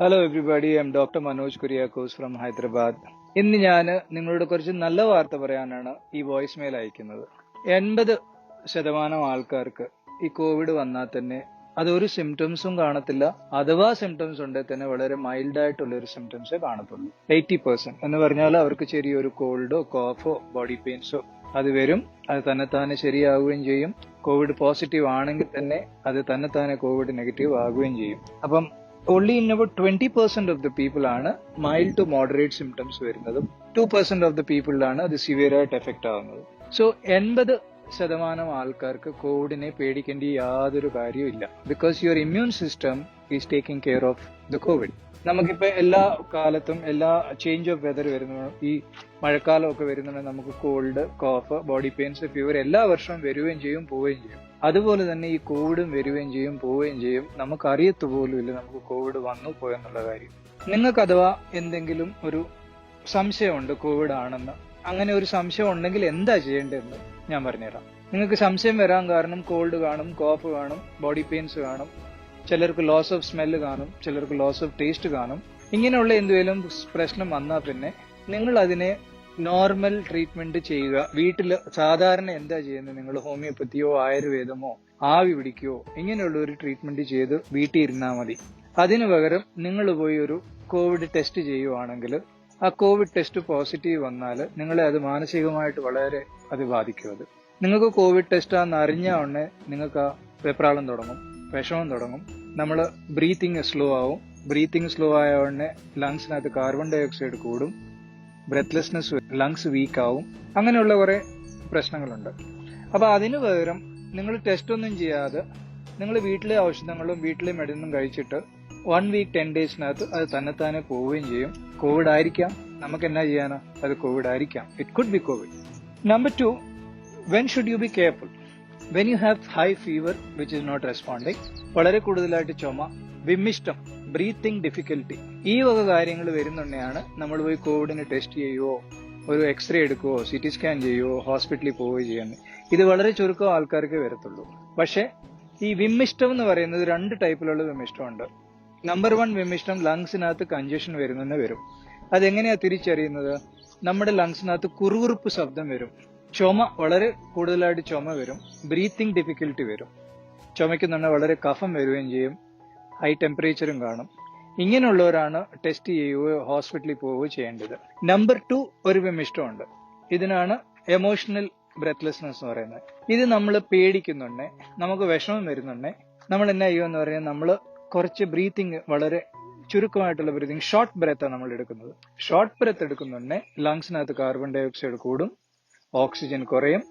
Hello everybody, I M doctor Manoj Kuriakose from Hyderabad. ഇന്ന് ഞാൻ നിങ്ങളോട് കുറച്ച് നല്ല വാർത്ത പറയാനാണ് ഈ വോയിസ് മെയിൽ അയക്കുന്നത്. 80% ആൾക്കാർക്ക് ഈ കോവിഡ് വന്നാൽ തന്നെ അതൊരു സിംറ്റംസും കാണത്തില്ല. അഥവാ സിംറ്റംസ് ഉണ്ടെങ്കിൽ തന്നെ വളരെ മൈൽഡ് ആയിട്ടുള്ള ഒരു സിംറ്റംസേ കാണത്തുള്ളൂ. 80% എന്ന് പറഞ്ഞാൽ അവർക്ക് ചെറിയൊരു കോൾഡോ കോഫോ ബോഡി പെയിൻസോ അത് വരും. അത് തന്നെത്താനെ ശരിയാവുകയും ചെയ്യും. കോവിഡ് പോസിറ്റീവ് ആണെങ്കിൽ തന്നെ അത് തന്നെത്താനെ കോവിഡ് നെഗറ്റീവ് ആകുകയും ചെയ്യും. അപ്പം only in about 20% of the people ആണ് mild to moderate symptoms വരുന്നതും 2% of the people ആണ് അത് സിവിയർ ആയിട്ട് എഫക്ട് ആവുന്നത്. സോ 80% ആൾക്കാർക്ക് കോവിഡിനെ പേടിക്കേണ്ട യാതൊരു കാര്യവും ഇല്ല. Because your immune system is taking care of the Covid. നമുക്കിപ്പോ എല്ലാ കാലത്തും എല്ലാ ചേഞ്ച് ഓഫ് വെതർ വരുന്ന ഈ മഴക്കാലമൊക്കെ വരുന്നുണ്ടെങ്കിൽ നമുക്ക് കോൾഡ്, കോഫ്, ബോഡി പെയിൻസ്, ഫീവർ എല്ലാ വർഷവും വരികയും ചെയ്യും പോവുകയും ചെയ്യും. അതുപോലെ തന്നെ ഈ കോവിഡും വരികയും ചെയ്യും പോവുകയും ചെയ്യും. നമുക്ക് അറിയത്തു പോലും ഇല്ല നമുക്ക് കോവിഡ് വന്നു പോയെന്നുള്ള കാര്യം. നിങ്ങൾക്ക് അഥവാ എന്തെങ്കിലും ഒരു സംശയമുണ്ട് കോവിഡ് ആണെന്ന്, അങ്ങനെ ഒരു സംശയം ഉണ്ടെങ്കിൽ എന്താ ചെയ്യേണ്ടതെന്ന് ഞാൻ പറഞ്ഞുതരാം. നിങ്ങൾക്ക് സംശയം വരാൻ കാരണം കോൾഡ് കാണും, കോഫ് കാണും, ബോഡി പെയിൻസ് കാണും, ചിലർക്ക് ലോസ് ഓഫ് സ്മെല്ല് കാണും, ചിലർക്ക് ലോസ് ഓഫ് ടേസ്റ്റ് കാണും. ഇങ്ങനെയുള്ള എന്തെങ്കിലും പ്രശ്നം വന്നാൽ പിന്നെ നിങ്ങൾ അതിനെ നോർമൽ ട്രീറ്റ്മെന്റ് ചെയ്യുക. വീട്ടിൽ സാധാരണ എന്താ ചെയ്യുന്നത്, നിങ്ങൾ ഹോമിയോപ്പതിയോ ആയുർവേദമോ ആവി പിടിക്കുകയോ ഇങ്ങനെയുള്ള ഒരു ട്രീറ്റ്മെന്റ് ചെയ്ത് വീട്ടിൽ ഇരുന്നാൽ മതി. അതിനു പകരം നിങ്ങൾ പോയി ഒരു കോവിഡ് ടെസ്റ്റ് ചെയ്യുവാണെങ്കിൽ ആ കോവിഡ് ടെസ്റ്റ് പോസിറ്റീവ് വന്നാൽ നിങ്ങളെ അത് മാനസികമായിട്ട് വളരെ അത് ബാധിക്കും. അത് നിങ്ങൾക്ക് കോവിഡ് ടെസ്റ്റ് ആണെന്ന് അറിഞ്ഞ ഉടനെ നിങ്ങൾക്ക് ആ വെപ്രാളം തുടങ്ങും, വിഷമം തുടങ്ങും. നമ്മൾ ബ്രീത്തിങ് സ്ലോ ആവും. ബ്രീത്തിങ് സ്ലോ ആയ ഉടനെ ലങ്സിനകത്ത് കാർബൺ ഡൈ ഓക്സൈഡ് കൂടും, ബ്രെത്ത്ലെസ്നെസ്, ലങ്സ് വീക്ക് ആവും. അങ്ങനെയുള്ള കുറെ പ്രശ്നങ്ങളുണ്ട്. അപ്പൊ അതിനു പകരം നിങ്ങൾ ടെസ്റ്റ് ഒന്നും ചെയ്യാതെ നിങ്ങൾ വീട്ടിലെ ഔഷധങ്ങളും വീട്ടിലെ മെഡിസിനും കഴിച്ചിട്ട് 1 വീക്ക് 10 ഡേയ്സിനകത്ത് അത് തന്നെത്താനെ പോവുകയും ചെയ്യും. കോവിഡ് ആയിരിക്കാം, നമുക്ക് എന്നാ ചെയ്യാനാ, അത് കോവിഡ് ആയിരിക്കാം. It could be covid. Number 2, when should you be careful? When you have high fever which is not responding, വളരെ കൂടുതലായിട്ട് ചുമ, വിമ്മിഷ്ടം, ബ്രീത്തിങ് ഡിഫിക്കൽട്ടി, ഈ വക കാര്യങ്ങൾ വരുന്നുണ്ടെയാണ് നമ്മൾ പോയി കോവിഡിന് ടെസ്റ്റ് ചെയ്യുവോ, ഒരു എക്സ്റേ എടുക്കുവോ, CT സ്കാൻ ചെയ്യുവോ, ഹോസ്പിറ്റലിൽ പോവുകയോ ചെയ്യുന്നത്. ഇത് വളരെ ചുരുക്കം ആൾക്കാർക്ക് വരത്തുള്ളൂ. പക്ഷെ ഈ വിമ്മിഷ്ടം എന്ന് പറയുന്നത് 2 ടൈപ്പിലുള്ള വിമ്മിഷ്ടമുണ്ട്. നമ്പർ 1 വിമ്മിഷ്ടം ലങ്സിനകത്ത് കഞ്ചഷൻ വരുന്നെന്ന് വരും. അതെങ്ങനെയാ തിരിച്ചറിയുന്നത്? നമ്മുടെ ലങ്സിനകത്ത് കുറുകുറുപ്പ് ശബ്ദം വരും, ചുമ, വളരെ കൂടുതലായിട്ട് ചുമ വരും, ബ്രീത്തിങ് ഡിഫിക്കൽട്ടി വരും, ചുമയ്ക്കുന്നുണ്ടെങ്കിൽ വളരെ കഫം വരികയും ചെയ്യും, ഹൈ ടെമ്പറേച്ചറും കാണും. ഇങ്ങനെയുള്ളവരാണ് ടെസ്റ്റ് ചെയ്യുകയോ ഹോസ്പിറ്റലിൽ പോവുകയോ ചെയ്യേണ്ടത്. നമ്പർ 2 ഒരു വിമ്മിഷ്ടമുണ്ട്. ഇതിനാണ് എമോഷണൽ ബ്രെത്ത്ലെസ്നെസ് എന്ന് പറയുന്നത്. ഇത് നമ്മൾ പേടിക്കുന്നുണ്ടേ, നമുക്ക് വിഷമം വരുന്നുണ്ടേ, നമ്മൾ എന്നാ ചെയ്യുമെന്ന് പറഞ്ഞാൽ നമ്മൾ കുറച്ച് ബ്രീത്തിങ്, വളരെ ചുരുക്കമായിട്ടുള്ള ബ്രീത്തിങ്, ഷോർട്ട് ബ്രെത്താണ് നമ്മൾ എടുക്കുന്നത്. ഷോർട്ട് ബ്രെത്ത് എടുക്കുന്നുണ്ടേ ലങ്സിനകത്ത് കാർബൺ ഡൈ ഓക്സൈഡ് കൂടും, ഓക്സിജൻ കുറയും,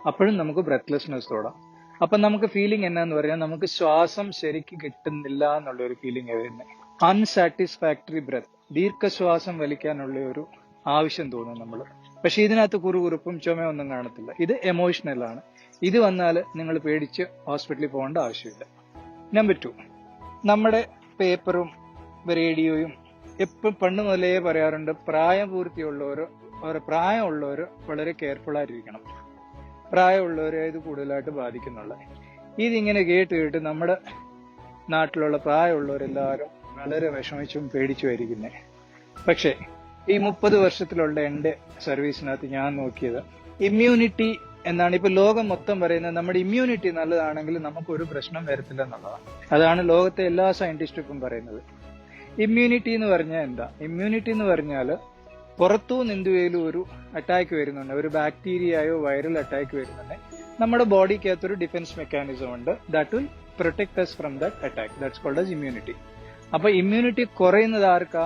അപ്പോഴും നമുക്ക് ബ്രെത്ത്ലെസ്നെസ് തോടാം. അപ്പൊ നമുക്ക് ഫീലിംഗ് എന്നാന്ന് പറഞ്ഞാൽ നമുക്ക് ശ്വാസം ശരിക്ക് കിട്ടുന്നില്ല എന്നുള്ള ഒരു ഫീലിംഗ് വരുന്നത്. അൺസാറ്റിസ്ഫാക്ടറി ബ്രെത്ത്, ദീർഘശ്വാസം വലിക്കാനുള്ള ഒരു ആവശ്യം തോന്നും നമ്മൾ. പക്ഷെ ഇതിനകത്ത് കുറുകുറുപ്പും ചുമയൊന്നും കാണത്തില്ല. ഇത് എമോഷണൽ ആണ്. ഇത് വന്നാൽ നിങ്ങൾ പേടിച്ച് ഹോസ്പിറ്റലിൽ പോകേണ്ട ആവശ്യമില്ല. നമ്പർ 2, നമ്മുടെ പേപ്പറും റേഡിയോയും എപ്പം പണ്ട് മുതലേ പറയാറുണ്ട്, പ്രായപൂർത്തിയുള്ളവർ വളരെ കെയർഫുൾ ആയിട്ടിരിക്കണം. പ്രായമുള്ളവരെ ഇത് കൂടുതലായിട്ട് ബാധിക്കുന്നുള്ളത്. ഇതിങ്ങനെ കേട്ട് നമ്മുടെ നാട്ടിലുള്ള പ്രായമുള്ളവരെല്ലാവരും വളരെ വിഷമിച്ചും പേടിച്ചുമായിരിക്കുന്നത്. പക്ഷേ ഈ 30 വർഷത്തിലുള്ള എൻ്റെ സർവീസിനകത്ത് ഞാൻ നോക്കിയത് ഇമ്മ്യൂണിറ്റി എന്നാണ്. ഇപ്പൊ ലോകം മൊത്തം പറയുന്നത് നമ്മുടെ ഇമ്മ്യൂണിറ്റി നല്ലതാണെങ്കിൽ നമുക്കൊരു പ്രശ്നം വരത്തില്ല എന്നുള്ളതാണ്. അതാണ് ലോകത്തെ എല്ലാ സയന്റിസ്റ്റും ഇപ്പം പറയുന്നത്. ഇമ്മ്യൂണിറ്റി എന്ന് പറഞ്ഞാൽ എന്താ? ഇമ്മ്യൂണിറ്റി എന്ന് പറഞ്ഞാൽ പുറത്തുനിന്ന് എന്തുവേലും ഒരു അറ്റാക്ക് വരുന്നുണ്ട്, ഒരു ബാക്ടീരിയയോ വൈറൽ അറ്റാക്ക് വരുന്നുണ്ട്, നമ്മുടെ ബോഡിക്കകത്തൊരു ഡിഫൻസ് മെക്കാനിസം ഉണ്ട്, that will protect us from that attack. That's called as immunity. അപ്പൊ ഇമ്മ്യൂണിറ്റി കുറയുന്നത് ആർക്കാ?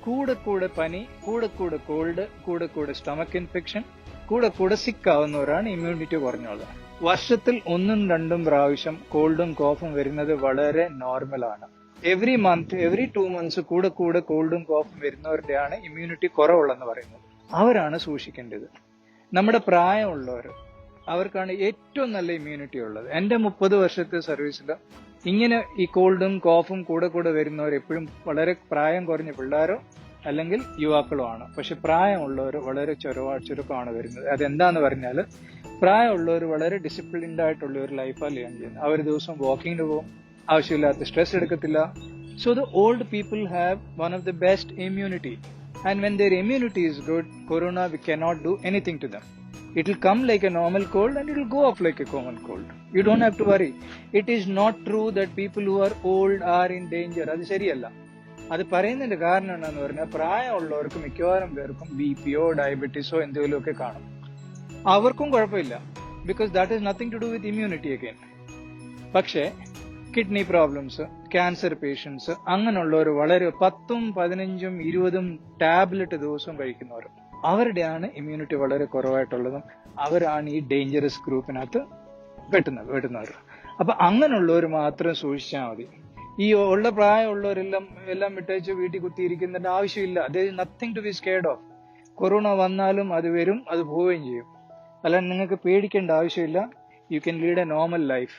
കൂടെ പനി, കൂടെ കോൾഡ്, കൂടെ സ്റ്റമക്ക് ഇൻഫെക്ഷൻ, കൂടെ സിക്ക് ആവുന്നവരാണ് ഇമ്മ്യൂണിറ്റി കുറഞ്ഞുള്ളത്. വർഷത്തിൽ 1ഉം 2ഉം പ്രാവശ്യം കോൾഡും കോഫും വരുന്നത് വളരെ നോർമലാണ്. എവറി മന്ത്, എവറി 2 months കൂടെ കോൾഡും കോഫും വരുന്നവരുടെയാണ് ഇമ്മ്യൂണിറ്റി കുറവുള്ളതെന്ന് പറയുന്നത്. അവരാണ് സൂക്ഷിക്കേണ്ടത്. നമ്മുടെ പ്രായമുള്ളവർ, അവർക്കാണ് ഏറ്റവും നല്ല ഇമ്മ്യൂണിറ്റി ഉള്ളത്. എന്റെ 30 വർഷത്തെ സർവീസിൽ ഇങ്ങനെ ഈ കോൾഡും കോഫും കൂടെ വരുന്നവർ എപ്പോഴും വളരെ പ്രായം കുറഞ്ഞ പിള്ളേരോ അല്ലെങ്കിൽ യുവാക്കളോ ആണ്. പക്ഷെ പ്രായമുള്ളവർ വളരെ ചുരുക്കമാണ് വരുന്നത്. അതെന്താന്ന് പറഞ്ഞാൽ പ്രായമുള്ളവർ വളരെ ഡിസിപ്ലിൻഡ് ആയിട്ടുള്ള ഒരു ലൈഫാണ് ലീഡ് ചെയ്യുന്നത്. അവർ ദിവസം വാക്കിങ്ങിന് പോകും, ആവശ്യമില്ലാത്ത സ്ട്രെസ് എടുക്കത്തില്ല, So the old people have one of the best immunity. And when their immunity is good, corona we cannot do anything to them. It will come like a normal cold and it will go off like a common cold. You don't have to worry. It is not true that people who are old are in danger. അത് ശരിയല്ല. അത് പറയുന്നതിന്റെ കാരണം എന്താണെന്ന് പറഞ്ഞാൽ പ്രായമുള്ളവർക്ക് മിക്കവാറും പേർക്കും ബിപിയോ ഡയബറ്റീസോ എന്തെങ്കിലുമൊക്കെ കാണും. അവർക്കും കുഴപ്പമില്ല. Because that is nothing to do with immunity again. പക്ഷേ കിഡ്നി പ്രോബ്ലംസ്, ക്യാൻസർ പേഷ്യൻസ്, അങ്ങനെയുള്ളവർ വളരെ 10, 15, 20 ടാബ്ലറ്റ് ദിവസവും കഴിക്കുന്നവർ, അവരുടെയാണ് ഇമ്മ്യൂണിറ്റി വളരെ കുറവായിട്ടുള്ളതും അവരാണ് ഈ ഡേഞ്ചറസ് ഗ്രൂപ്പിനകത്ത് പെട്ടുന്നവർ. അപ്പൊ അങ്ങനെയുള്ളവർ മാത്രം സൂക്ഷിച്ചാൽ മതി. ഈ ഉള്ള പ്രായമുള്ളവരെല്ലാം വിട്ടേച്ച് വീട്ടിൽ കുത്തിയിരിക്കുന്നതിന്റെ ആവശ്യമില്ല. There is nothing to be scared of. Corona വന്നാലും അത് വരും, അത് പോവുകയും ചെയ്യും. അല്ലാണ്ട് നിങ്ങൾക്ക് പേടിക്കേണ്ട ആവശ്യമില്ല. You can lead A normal life.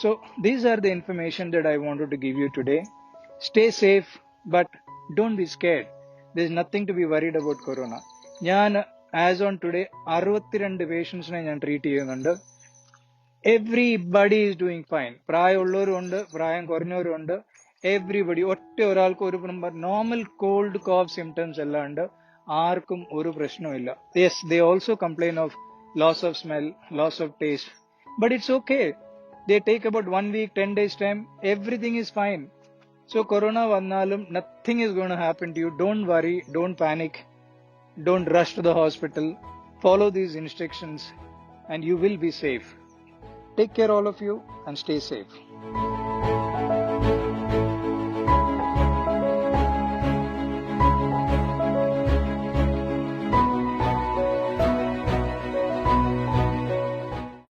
So these are the information that I wanted to give you today. Stay safe, but don't be scared. There is nothing to be worried about corona. ഞാൻ as on today 62 പേഷ്യൻസിനെ ഞാൻ treat ചെയ്യുന്നുണ്ട്. Everybody is doing fine. പ്രായമുള്ളവരും ഉണ്ട്, പ്രായം കുറഞ്ഞവരും ഉണ്ട്. Everybody, ഒറ്റ ഒരാൾക്ക് ഒരു നോർമൽ കോൾഡ് കോഫ് സിംറ്റംസ് എല്ലാം ഉണ്ട്. ആർക്കും ഒരു പ്രശ്നമില്ല. Yes, they also complain of loss of smell, loss of taste, but it's okay. They take about 1 week, 10 days time. Everything is fine. So corona vannalum, nothing is going to happen to you. Don't worry. Don't panic. Don't rush to the hospital. Follow these instructions and you will be safe. Take care all of you and stay safe.